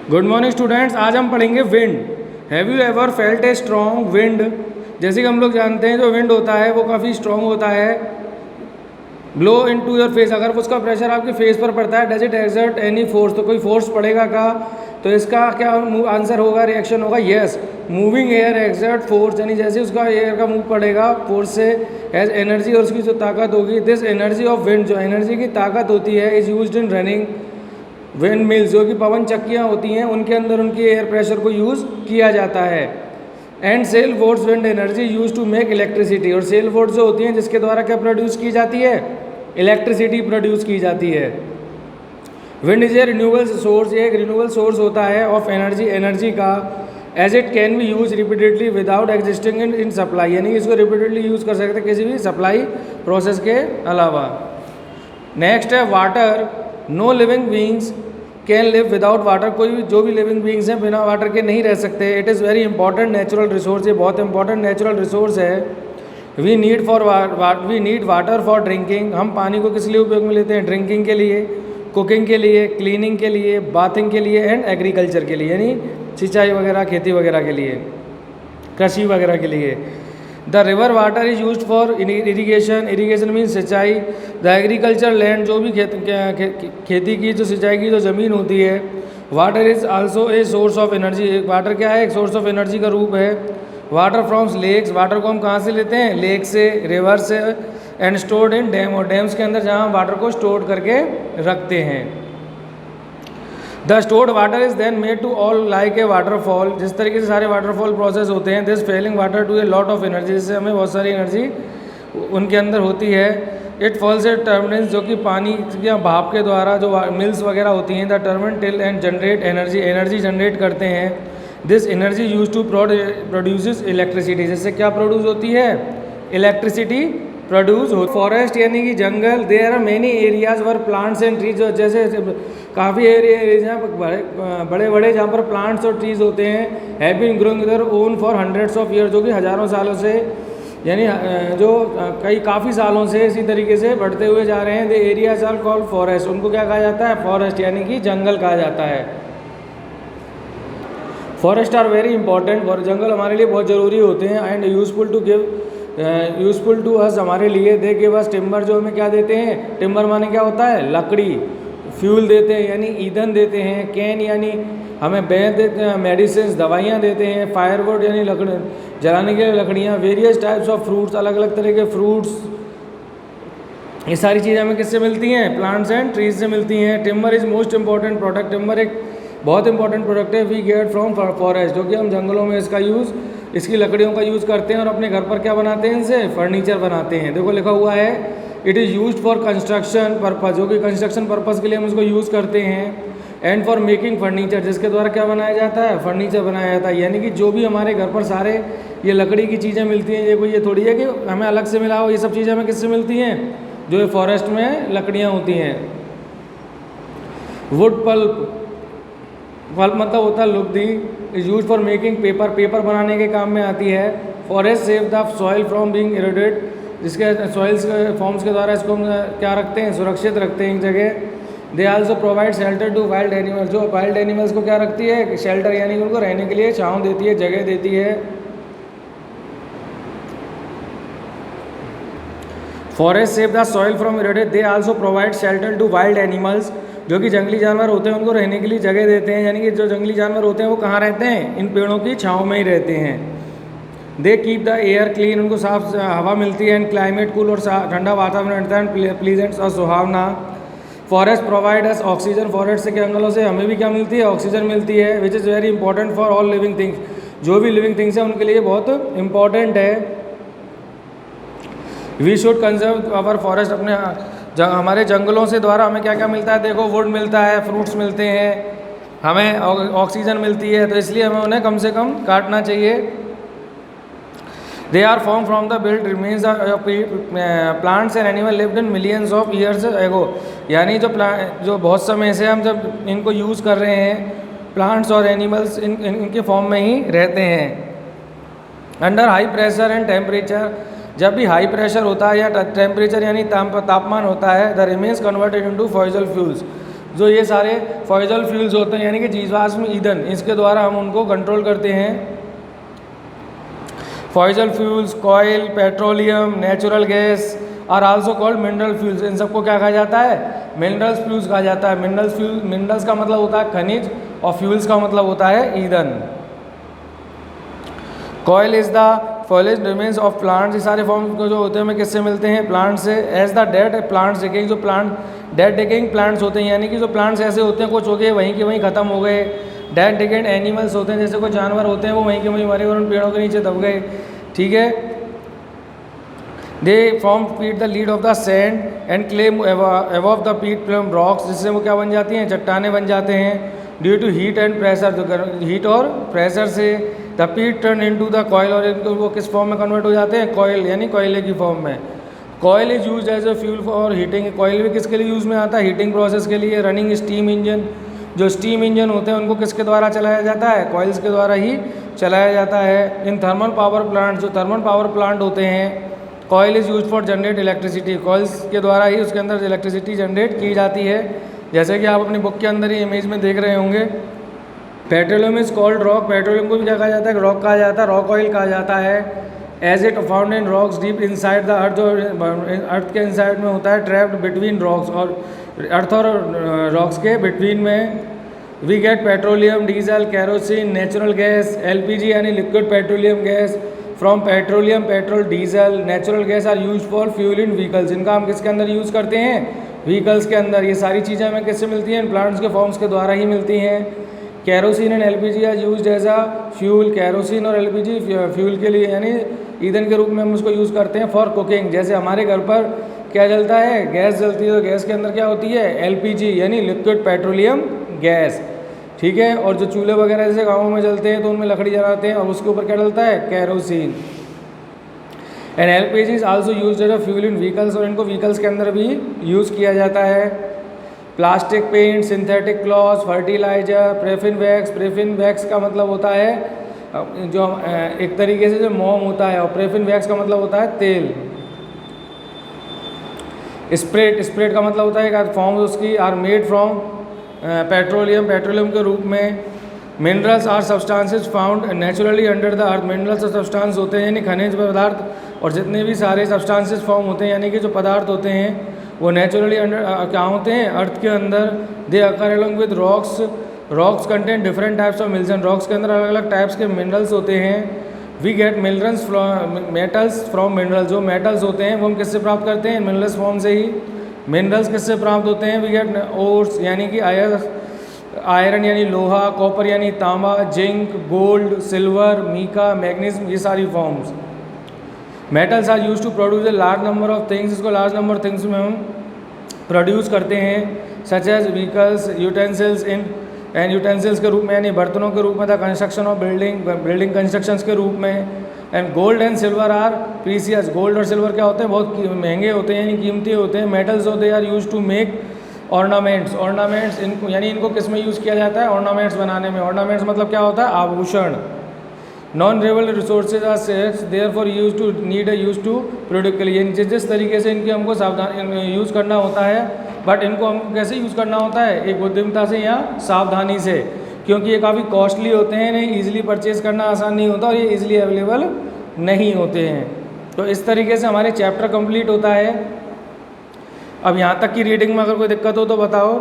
Good morning students, आज हम पढ़ेंगे wind. Have you ever felt a strong wind. जैसे कि हम लोग जानते हैं जो विंड होता है वो काफ़ी स्ट्रॉन्ग होता है। Blow into your face, अगर उसका प्रेशर आपके फेस पर पड़ता है, does it exert any force, तो कोई फोर्स पड़ेगा का? तो इसका क्या आंसर होगा, रिएक्शन होगा yes. Moving air exert force, यानी जैसे उसका एयर का मूव पड़ेगा फोर्स से, एज एनर्जी, और उसकी जो ताकत होगी, दिस एनर्जी ऑफ विंड, जो एनर्जी की ताकत होती है, is used in running wind mills, जो कि पवन चक्कियाँ होती हैं उनके अंदर उनकी एयर प्रेशर को यूज़ किया जाता है। And sail boats wind energy use to make electricity, और सेल वोट्स जो होती हैं जिसके द्वारा क्या प्रोड्यूस की जाती है, इलेक्ट्रिसिटी प्रोड्यूस की जाती है। Wind is a renewable source, ये एक रिन्यूएबल सोर्स होता है ऑफ एनर्जी, एनर्जी का, as it can be use repeatedly without existing in supply, यानी इसको रिपीटेडली यूज़ कर सकते हैं किसी भी सप्लाई प्रोसेस के अलावा। नेक्स्ट है water. No living beings can live without water, कोई भी जो भी लिविंग बींग्स हैं बिना वाटर के नहीं रह सकते। It is very important natural resource, ये बहुत इंपॉर्टेंट नेचुरल रिसोर्स है। We need water for drinking, हम पानी को किस लिए उपयोग में लेते हैं, ड्रिंकिंग के लिए, कुकिंग के लिए, क्लीनिंग के लिए, बाथिंग के लिए, एंड एग्रीकल्चर के लिए, यानी सिंचाई वगैरह, खेती वगैरह के लिए, कृषि वगैरह के लिए। The river water is use for irrigation, irrigation mean सिंचाई। द एग्रीकल्चर लैंड, जो भी खेती की जो सिंचाई की जो ज़मीन होती है। Water is also a source of energy, water क्या है, एक सोर्स ऑफ एनर्जी का रूप है। वाटर फ्रॉम्स लेक्स, वाटर को हम कहाँ से लेते हैं, लेक से, रिवर से, एंड स्टोर्ड इन डैम, और डैम्स के अंदर जहाँ हम वाटर को स्टोर करके रखते हैं। The stored water is then made to all like a waterfall, जिस तरीके से सारे वाटरफॉल प्रोसेस होते हैं। This falling water to a lot of energy, जिससे हमें बहुत सारी एनर्जी उनके अंदर होती है। इट फॉल्स ए टर्मिनल्स, जो कि पानी या भाप के द्वारा जो मिल्स वगैरह होती हैं, the turbine till and generate energy, energy generate करते हैं। This energy use to produce electricity, जिससे क्या प्रोड्यूस होती है, इलेक्ट्रिसिटी प्रोड्यूस हो। फॉरेस्ट यानी कि जंगल, there are many areas where plants and trees, जैसे काफ़ी एरिया जहाँ पर बड़े बड़े जहाँ पर प्लांट्स और ट्रीज होते हैं, have been growing their own for hundreds of year, जो कि हज़ारों सालों से, यानी जो काफ़ी सालों से इसी तरीके से बढ़ते हुए जा रहे हैं। The areas are called forest, उनको क्या कहा जाता है, फॉरेस्ट, यानी कि जंगल कहा जाता है। फॉरेस्ट आर वेरी इंपॉर्टेंट, और जंगल हमारे लिए बहुत ज़रूरी होते हैं। एंड यूज़फुल टू अस, हमारे लिए। दे गिव अस टिम्बर, जो हमें क्या देते हैं, टिम्बर माने क्या होता है, लकड़ी। फ्यूल देते हैं यानी ईंधन देते हैं। कैन यानी हमें बैर देते हैं, मेडिसिन दवाइयाँ देते हैं। फायरवुड यानी लकड़ी जलाने के लिए लकड़ियाँ। वेरियस टाइप्स ऑफ फ्रूट्स, अलग अलग तरह के फ्रूट्स, ये सारी चीज़ें हमें किससे मिलती हैं, प्लांट्स एंड ट्रीज से मिलती हैं। Timber is most important product, timber एक बहुत इंपॉर्टेंट प्रोडक्ट है। वी गेट फ्रॉम फॉरेस्ट, जो कि हम जंगलों में इसका यूज़, इसकी लकड़ियों का यूज़ करते हैं और अपने घर पर क्या बनाते हैं, इनसे फर्नीचर बनाते हैं। देखो लिखा हुआ है, it is used for construction purpose, जो कि कंस्ट्रक्शन पर्पज़ के लिए हम इसको यूज़ करते हैं। एंड फॉर मेकिंग फर्नीचर, जिसके द्वारा क्या बनाया जाता है, फर्नीचर बनाया जाता है। यानी कि जो भी हमारे घर पर सारे ये लकड़ी की चीज़ें मिलती हैं, ये कोई ये थोड़ी है कि हमें अलग से मिला हो, ये सब चीज़ें हमें किससे मिलती हैं, जो ये फॉरेस्ट में लकड़ियाँ होती हैं। वुड पल्प, पल्प मतलब होता है लुगदी, is use for making paper, paper बनाने के काम में आती है। Forest save the soil from being eroded, जिसके सॉइल्स फॉर्म्स के द्वारा इसको हम क्या रखते हैं, सुरक्षित रखते हैं एक जगह। They also provide shelter to wild animals, जो वाइल्ड एनिमल्स को क्या रखती है, शेल्टर, यानी उनको रहने के लिए छांव देती है, जगह देती है। Forest save the soil from eroded, they also provide shelter to wild animals, जो कि जंगली जानवर होते हैं उनको रहने के लिए जगह देते हैं। यानी कि जो जंगली जानवर होते हैं वो कहाँ रहते हैं, इन पेड़ों की छाँव में ही रहते हैं। They keep the air clean, उनको साफ हवा मिलती है। एंड क्लाइमेट कूल, और ठंडा वातावरण रहता है, प्लीजेंट और सुहावना। Forest provide us oxygen, forest से जंगलों से हमें भी क्या मिलती है, ऑक्सीजन मिलती है। Which is very important for all living things, जो भी लिविंग थिंग्स हैं उनके लिए बहुत इंपॉर्टेंट है। We should conserve our forest, अपने हमारे जंगलों से द्वारा हमें क्या क्या मिलता है, देखो वुड मिलता है, फ्रूट्स मिलते हैं, हमें ऑक्सीजन मिलती है, तो इसलिए हमें उन्हें कम से कम काटना चाहिए। They are form from the build remains plants and animal lived in millions of years ago, यानी जो बहुत समय से हम जब इनको यूज़ कर रहे हैं, प्लांट्स और एनिमल्स इनके फॉर्म में ही रहते हैं। Under high pressure and temperature, जब भी हाई प्रेशर होता है या टेम्परेचर यानी तापमान होता है, the remains converted into fossil fuels, जो ये सारे फॉसिल फ्यूल्स होते हैं यानी कि जीवाश्म ईंधन, इसके द्वारा हम उनको कंट्रोल करते हैं। Fossil fuels, coal, petroleum, natural gas are also called mineral fuels. इन सबको क्या कहा जाता है? मिनरल्स फ्यूल्स कहा जाता है। मिनरल्स का मतलब होता है खनिज और फ्यूल्स का मतलब होता है ईंधन। कॉयल इज द फॉलिज रिमेन्स ऑफ प्लांट्स। ये सारे फॉर्म जो होते हैं हमें किससे मिलते हैं? प्लांट से। As the dead plants decaying, जो प्लांट डेड डिकेइंग प्लांट्स होते हैं यानी कि जो प्लांट्स ऐसे होते हैं कुछ हो गए वहीं के वहीं ख़त्म हो गए। डेड डिकेइंग एनिमल्स होते हैं, जैसे कोई जानवर होते हैं वो वहीं के वहीं मरे और उन पेड़ों के नीचे दब गए, ठीक है। दे फॉर्म पीट the lead of the sand and clay above the पीट फ्रॉम रॉक्स, जिससे वो क्या बन जाती हैं? चट्टाने बन जाते हैं। Due to heat and pressure, तो हीट और प्रेशर से the peat turn into the coal, और इनको वो किस फॉर्म में कन्वर्ट हो जाते हैं? कॉयल, यानी कोयले की फॉर्म में। Coal is use as a fuel for heating. Coal भी किसके लिए यूज़ में आता है? हीटिंग प्रोसेस के लिए। रनिंग स्टीम इंजन, जो स्टीम इंजन होते हैं उनको किसके द्वारा चलाया जाता है? कॉइल्स के द्वारा ही चलाया जाता है। इन थर्मल पावर प्लांट, जो थर्मल पावर प्लांट होते हैं, coil is use for generate electricity. Coils के द्वारा ही उसके अंदर इलेक्ट्रिसिटी जनरेट की जाती है, जैसे कि आप अपनी बुक के अंदर ही इमेज में देख रहे होंगे। Petroleum is called rock. Petroleum को भी क्या कहा जाता है? रॉक कहा जाता है, रॉक ऑयल कहा जाता है। As it found in rocks deep inside the earth, जो अर्थ के इनसाइड में होता है, ट्रैप्ड बिटवीन रॉक्स, और अर्थ और रॉक्स के बिटवीन में। We get petroleum, diesel, kerosene, natural gas, LPG यानी liquid petroleum gas from petroleum, petrol, diesel, natural gas are use for fuel in vehicles. इनका हम किसके अंदर यूज़ करते हैं? व्हीकल्स के अंदर। ये सारी चीज़ें हमें किससे मिलती हैं? इन प्लांट्स के फॉर्म्स के द्वारा ही मिलती हैं। Kerosene and LPG are used as a fuel. Kerosene और एलपीजी फ्यूल के लिए यानी ईंधन के रूप में हम उसको यूज़ करते हैं फॉर कुकिंग। जैसे हमारे घर पर क्या जलता है? गैस जलती है, तो गैस के अंदर क्या होती है? एलपीजी यानी लिक्विड पेट्रोलियम गैस, ठीक है। और जो चूल्हे वगैरह जैसे गाँवों में जलते हैं तो उनमें लकड़ी जलाते हैं और उसके ऊपर क्या डलता है? Kerosene. And LPG is also used as a fuel in vehicles, और इनको व्हीकल्स के अंदर भी यूज़ किया जाता है। Plastic paint, synthetic cloth, fertiliser, paraffin wax. Paraffin wax का मतलब होता है जो एक तरीके से जो मोम होता है, और प्रेफिन वैक्स का मतलब होता है तेल। स्प्रेट, स्प्रेट का मतलब होता है फॉर्म उसकी are made from petroleum, petroleum के रूप में। Minerals are substances found naturally under the earth. Minerals और सब्सटेंस होते हैं यानी खनिज पदार्थ, और जितने भी सारे सब्सटेंसेस फॉर्म होते हैं यानी कि जो पदार्थ होते हैं वो नेचुरली अंडर क्या होते हैं? अर्थ के अंदर। They occur along with rocks. Rocks contain different types of minerals. Rocks के अंदर अलग अलग टाइप्स के मिनरल्स होते हैं। We get minerals metals from minerals. जो मेटल्स होते हैं वो हम किससे प्राप्त करते हैं? मिनरल्स फॉर्म से ही। मिनरल्स किससे प्राप्त होते हैं? वी गेट ओर्स यानी कि आयरन यानी लोहा, कॉपर यानी तांबा, zinc, gold, silver, mica, magnesium, ये सारी forms. Metals are use to produce a large number of things. इसको लार्ज नंबर थिंग्स में हम प्रोड्यूस करते हैं, such as vehicles, utensils in and utensils के रूप में यानी बर्तनों के रूप में, the construction of building constructions के रूप में। And gold and silver are precious. Gold और सिल्वर क्या होते हैं? बहुत महंगे होते हैं यानी कीमती होते हैं। Metals they are use to make ornaments. Ornaments इनको यानी इनको किस में यूज़ किया जाता है? ऑर्नामेंट्स बनाने में। ऑर्नामेंट्स मतलब क्या होता है? आभूषण। Non renewable resources are sets there for use to need use to productively. जिस जिस तरीके से इनकी हमको सावधान यूज़ करना होता है, बट इनको हमको कैसे यूज़ करना होता है? एक बुद्धिमता से या सावधानी से, क्योंकि ये काफ़ी कॉस्टली होते हैं, इन्हें ईजिली परचेज़ करना आसान नहीं होता और ये ईजिली अवेलेबल नहीं होते हैं। तो इस तरीके से हमारे चैप्टर कंप्लीट होता है। अब यहाँ तक की रीडिंग में अगर कोई दिक्कत हो तो बताओ।